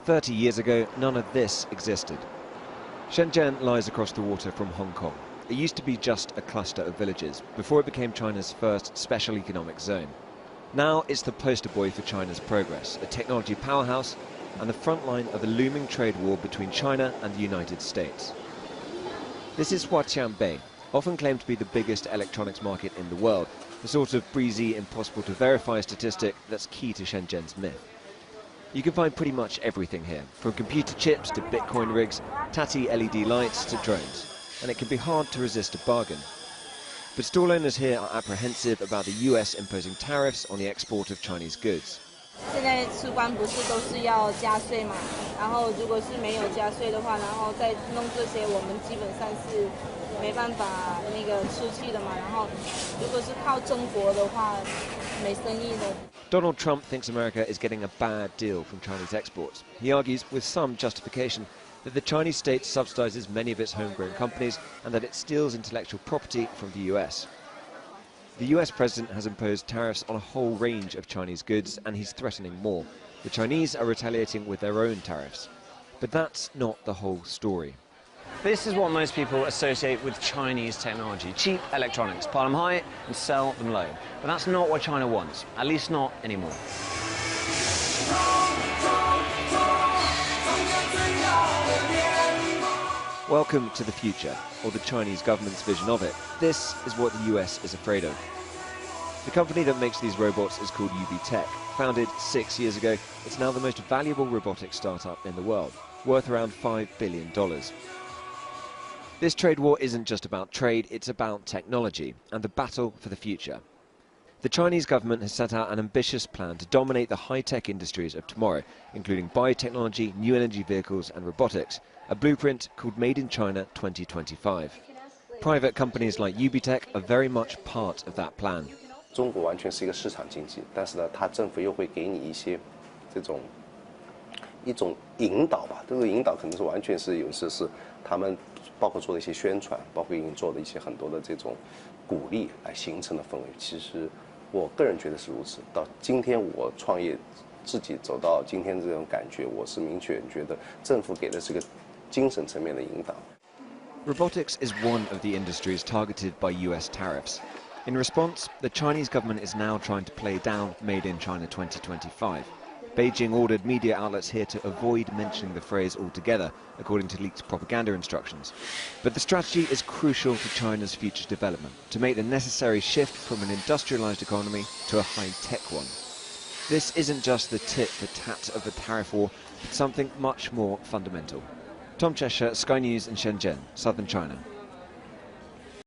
30 years ago, none of this existed. Shenzhen lies across the water from Hong Kong. It used to be just a cluster of villages before it became China's first special economic zone. Now it's the poster boy for China's progress, a technology powerhouse and the front line of the looming trade war between China and the United States. This is Huatian Bay, often claimed to be the biggest electronics market in the world, the sort of breezy, impossible to verify statistic that's key to Shenzhen's myth. You can find pretty much everything here, from computer chips to Bitcoin rigs, tatty LED lights to drones, and it can be hard to resist a bargain. But stall owners here are apprehensive about the US imposing tariffs on the export of Chinese goods. 现在出关不是都是要加税嘛，然后如果是没有加税的话，然后再弄这些，我们基本上是没办法那个出去的嘛。然后如果是靠中国的话，没生意的。Donald Trump thinks America is getting a bad deal from Chinese exports. He argues, with some justification, that the Chinese state subsidizes many of its homegrown companies and that it steals intellectual property from the US. The US president has imposed tariffs on a whole range of Chinese goods, and he's threatening more. The Chinese are retaliating with their own tariffs. But that's not the whole story. This is what most people associate with Chinese technology: cheap electronics, pile them high and sell them low. But that's not what China wants, at least not anymore. Welcome to the future, or the Chinese government's vision of it. This is what the US is afraid of. The company that makes these robots is called Tech. Founded 6 years ago, it's now the most valuable robotics startup in the world, worth around $5 billion. This trade war isn't just about trade, it's about technology and the battle for the future. The Chinese government has set out an ambitious plan to dominate the high-tech industries of tomorrow, including biotechnology, new energy vehicles and robotics, a blueprint called Made in China 2025. Private companies like Tech are very much part of that plan. 中国完全是一个市场经济，但是呢，它政府又会给你一些一种引导吧。这个引导可能是完全是有时是他们包括做的一些宣传，包括做的一些很多的这种鼓励来形成的氛围。其实我个人觉得是如此。到今天我创业，自己走到今天这种感觉，我是明确觉得政府给的是个精神层面的引导。Robotics is one of the industries targeted by US tariffs. In response, the Chinese government is now trying to play down Made in China 2025. Beijing ordered media outlets here to avoid mentioning the phrase altogether, according to leaked propaganda instructions. But the strategy is crucial to China's future development, to make the necessary shift from an industrialized economy to a high-tech one. This isn't just the tit for tat of the tariff war, but something much more fundamental. Tom Cheshire, Sky News in Shenzhen, southern China.